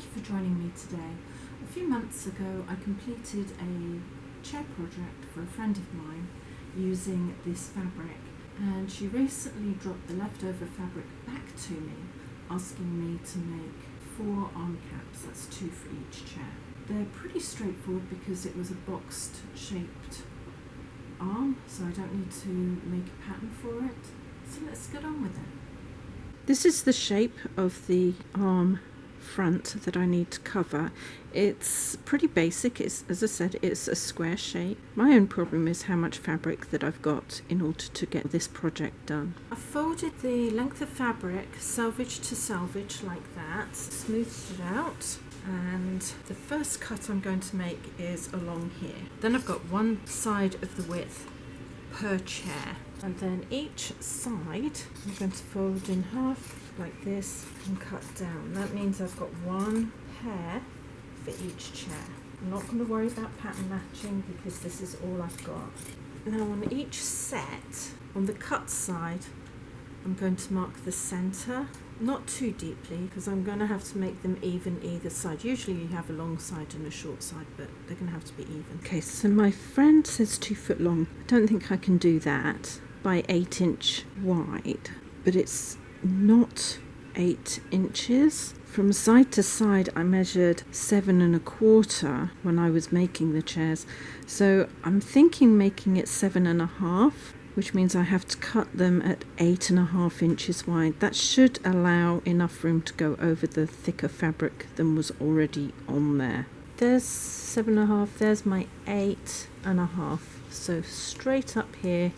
thank you for joining me today. A few months ago I completed a chair project for a friend of mine using this fabric, and she recently dropped the leftover fabric back to me, asking me to make 4 arm caps. That's 2 for each chair. They're pretty straightforward because it was a boxed shaped arm, so I don't need to make a pattern for it. So let's get on with it. This is the shape of the arm front that I need to cover. It's pretty basic. It's, as I said, it's a square shape. My own problem is how much fabric that I've got in order to get this project done. I folded the length of fabric selvage to selvage like that, smoothed it out, and the first cut I'm going to make is along here. Then I've got one side of the width per chair, and then each side I'm going to fold in half like this and cut down. That means I've got one pair for each chair. I'm not going to worry about pattern matching because this is all I've got. Now on each set, on the cut side, I'm going to mark the center, not too deeply because I'm going to have to make them even either side. Usually you have a long side and a short side, but they're going to have to be even. Okay, so my friend says 2 foot long. I don't think I can do that by 8 inch wide, but it's not 8 inches. From side to side I measured 7 1/4 when I was making the chairs, so I'm thinking making it 7 1/2, which means I have to cut them at 8 1/2 inches wide. That should allow enough room to go over the thicker fabric than was already on there. There's 7 1/2, there's my 8 1/2, so straight up here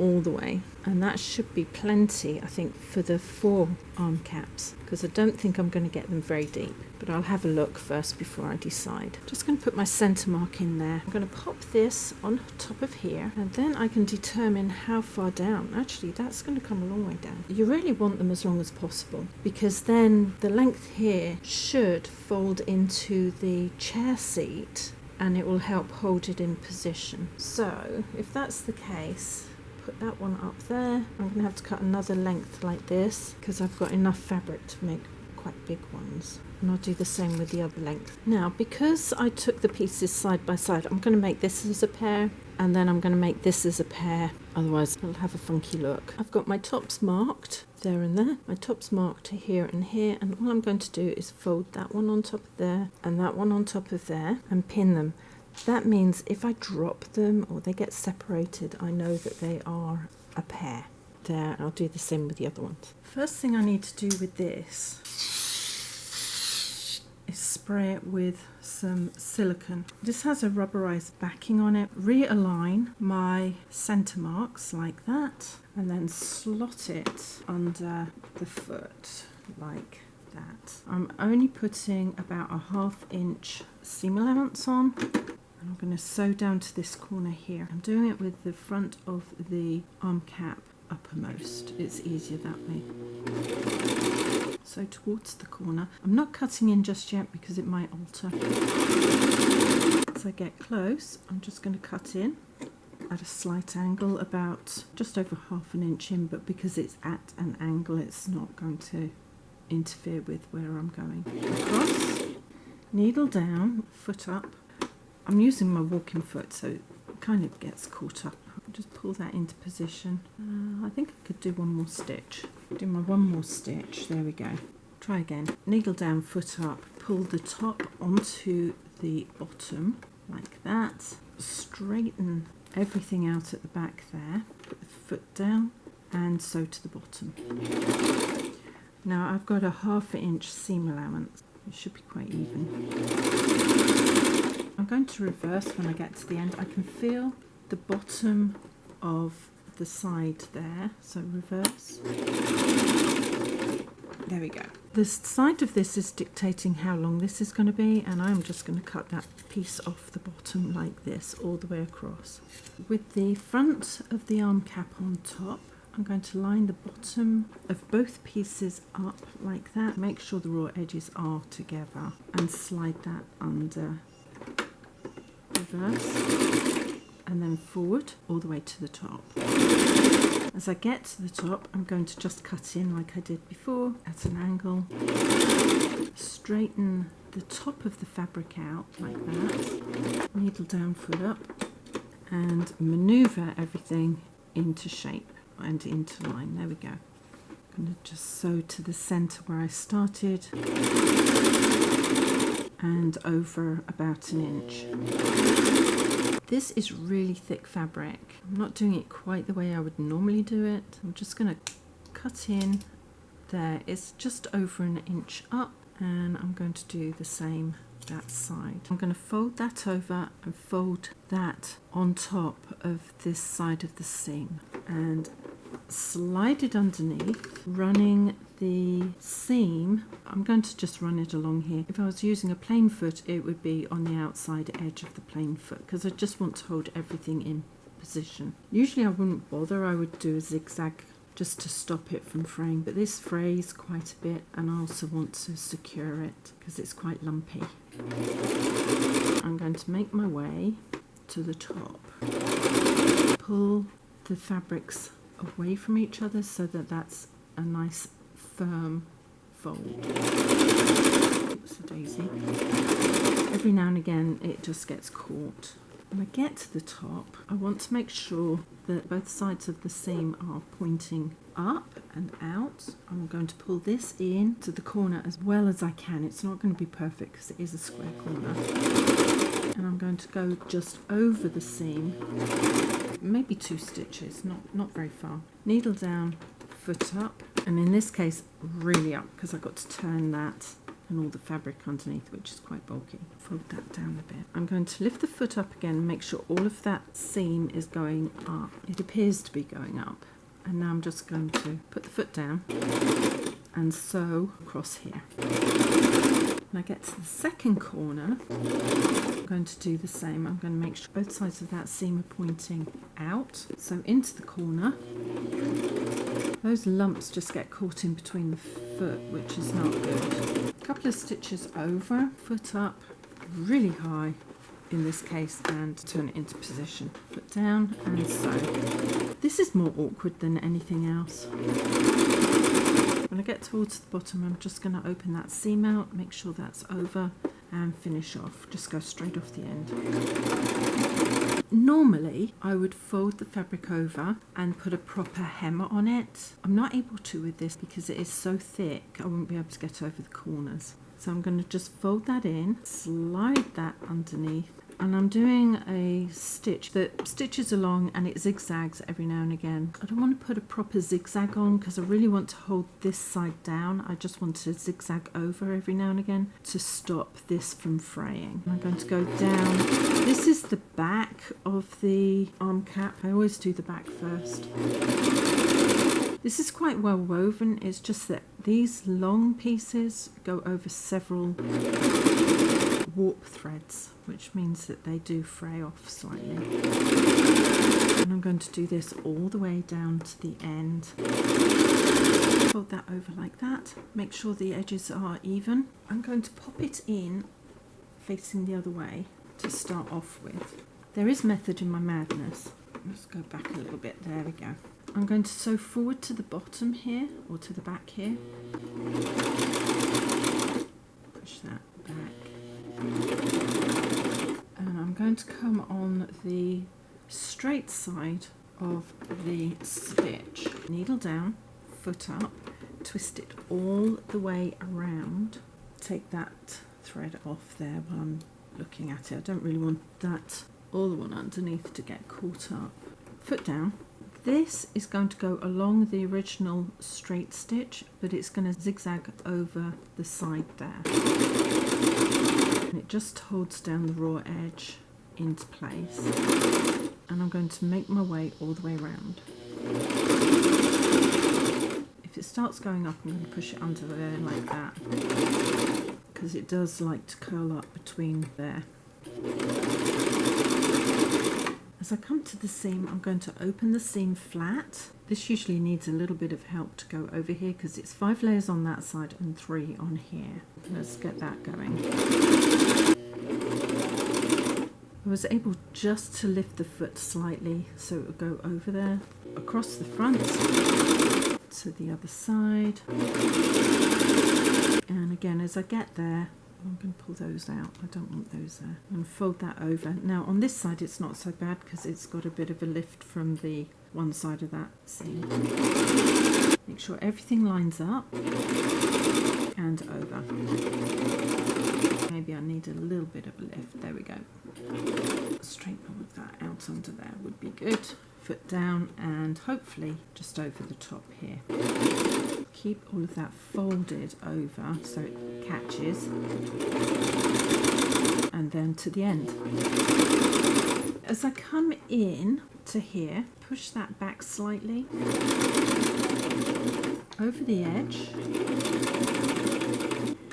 all the way, and that should be plenty, I think, for the 4 arm caps, because I don't think I'm going to get them very deep, but I'll have a look first before I decide. Just going to put my center mark in there. I'm going to pop this on top of here, and then I can determine how far down. Actually, that's going to come a long way down. You really want them as long as possible, because then the length here should fold into the chair seat and it will help hold it in position. So if that's the case, put that one up there. I'm going to have to cut another length like this because I've got enough fabric to make quite big ones, and I'll do the same with the other length. Now, because I took the pieces side by side, I'm going to make this as a pair, and then I'm going to make this as a pair, otherwise it'll have a funky look. I've got my tops marked there and there, my tops marked here and here, and all I'm going to do is fold that one on top of there and that one on top of there and pin them. That means if I drop them or they get separated, I know that they are a pair. There, I'll do the same with the other ones. First thing I need to do with this is spray it with some silicone. This has a rubberized backing on it. Realign my center marks like that, and then slot it under the foot like that. I'm only putting about a 1/2 inch seam allowance on. I'm going to sew down to this corner here. I'm doing it with the front of the arm cap uppermost. It's easier that way. So towards the corner. I'm not cutting in just yet because it might alter. As I get close, I'm just going to cut in at a slight angle, about just over 1/2 inch in, but because it's at an angle, it's not going to interfere with where I'm going. Across, needle down, foot up. I'm using my walking foot, so it kind of gets caught up. I'll just pull that into position. I think I could do one more stitch. Do my one more stitch. There we go. Try again. Needle down, foot up. Pull the top onto the bottom like that. Straighten everything out at the back there. Put the foot down and sew to the bottom. Now I've got a 1/2 inch seam allowance. It should be quite even. I'm going to reverse when I get to the end. I can feel the bottom of the side there, so reverse. There we go. The side of this is dictating how long this is going to be, and I'm just going to cut that piece off the bottom like this all the way across. With the front of the arm cap on top, I'm going to line the bottom of both pieces up like that. Make sure the raw edges are together and slide that under. Reverse and then forward all the way to the top. As I get to the top, I'm going to just cut in like I did before at an angle, straighten the top of the fabric out like that, needle down, foot up, and manoeuvre everything into shape and into line. There we go. I'm going to just sew to the centre where I started and over about an inch. This is really thick fabric. I'm not doing it quite the way I would normally do it. I'm just going to cut in there. It's just over an inch up, and I'm going to do the same that side. I'm going to fold that over and fold that on top of this side of the seam and slide it underneath, running the seam. I'm going to just run it along here. If I was using a plain foot, it would be on the outside edge of the plain foot, because I just want to hold everything in position. Usually I wouldn't bother, I would do a zigzag just to stop it from fraying, but this frays quite a bit, and I also want to secure it because it's quite lumpy. I'm going to make my way to the top, pull the fabrics away from each other so that that's a nice firm fold. Oops, a daisy. Every now and again it just gets caught. When I get to the top, I want to make sure that both sides of the seam are pointing up and out. I'm going to pull this in to the corner as well as I can. It's not going to be perfect because it is a square corner. And I'm going to go just over the seam, maybe 2 stitches, not very far. Needle down, foot up, and in this case really up, because I've got to turn that and all the fabric underneath, which is quite bulky. Fold that down a bit. I'm going to lift the foot up again and make sure all of that seam is going up. It appears to be going up. And now I'm just going to put the foot down and sew across here. When I get to the second corner, I'm going to do the same. I'm going to make sure both sides of that seam are pointing out. So into the corner. Those lumps just get caught in between the foot, which is not good. A couple of stitches over, foot up, really high in this case, and turn it into position. Foot down and sew. This is more awkward than anything else. When I get towards the bottom, I'm just going to open that seam out, make sure that's over, and finish off. Just go straight off the end. Normally, I would fold the fabric over and put a proper hem on it. I'm not able to with this because it is so thick, I won't be able to get over the corners. So I'm going to just fold that in, slide that underneath, and I'm doing a stitch that stitches along and it zigzags every now and again. I don't want to put a proper zigzag on because I really want to hold this side down. I just want to zigzag over every now and again to stop this from fraying. I'm going to go down. This is the back of the arm cap. I always do the back first. This is quite well woven, it's just that these long pieces go over several warp threads, which means that they do fray off slightly. And I'm going to do this all the way down to the end. Fold that over like that, make sure the edges are even. I'm going to pop it in facing the other way to start off with. There is method in my madness. Let's go back a little bit, there we go. I'm going to sew forward to the bottom here, or to the back here. Push that back. And I'm going to come on the straight side of the stitch. Needle down, foot up, twist it all the way around. Take that thread off there while I'm looking at it. I don't really want that all the one underneath to get caught up. Foot down. This is going to go along the original straight stitch, but it's going to zigzag over the side there. And it just holds down the raw edge into place. And I'm going to make my way all the way around. If it starts going up, I'm going to push it under there like that, because it does like to curl up between there. As I come to the seam, I'm going to open the seam flat. This usually needs a little bit of help to go over here because it's 5 layers on that side and 3 on here. Let's get that going. I was able just to lift the foot slightly so it would go over there, across the front, to the other side. And again, as I get there, I'm going to pull those out. I don't want those there. And fold that over. Now on this side it's not so bad because it's got a bit of a lift from the one side of that seam. Make sure everything lines up and over. Maybe I need a little bit of a lift. There we go. Straighten all of that out under there would be good. Foot down and hopefully just over the top here. Keep all of that folded over so it catches, and then to the end. As I come in to here, push that back slightly over the edge.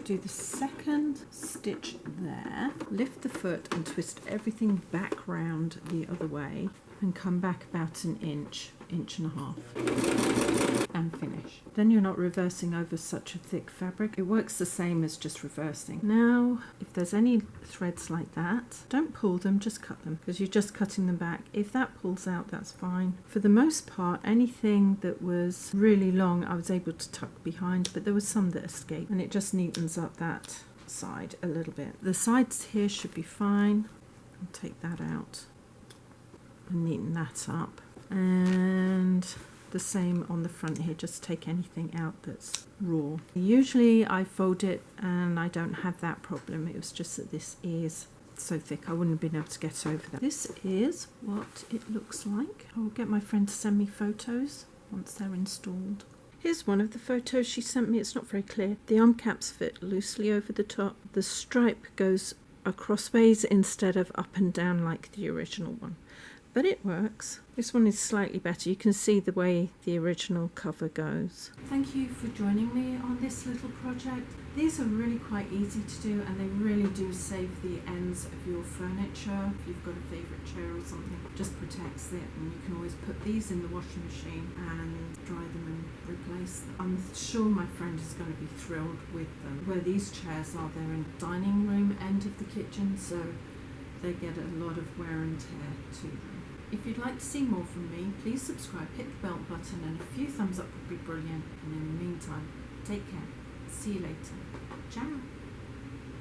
Do the second stitch there, lift the foot and twist everything back round the other way and come back about an inch, inch and a half and finish. Then you're not reversing over such a thick fabric. It works the same as just reversing. Now, if there's any threads like that, don't pull them, just cut them because you're just cutting them back. If that pulls out, that's fine. For the most part, anything that was really long, I was able to tuck behind, but there was some that escaped and it just neatens up that side a little bit. The sides here should be fine. I'll take that out and neaten that up, and the same on the front here, just take anything out that's raw. Usually I fold it and I don't have that problem. It was just that this is so thick I wouldn't have been able to get over that. This is what it looks like. I'll get my friend to send me photos once they're installed. Here's one of the photos she sent me. It's not very clear. The arm caps fit loosely over the top. The stripe goes crossways instead of up and down like the original one. But it works. This one is slightly better. You can see the way the original cover goes. Thank you for joining me on this little project. These are really quite easy to do and they really do save the ends of your furniture. If you've got a favourite chair or something, it just protects it, and you can always put these in the washing machine and dry them and replace them. I'm sure my friend is going to be thrilled with them. Where these chairs are, they're in the dining room end of the kitchen, so they get a lot of wear and tear to them. If you'd like to see more from me, please subscribe, hit the bell button, and a few thumbs up would be brilliant. And in the meantime, take care. See you later. Ciao.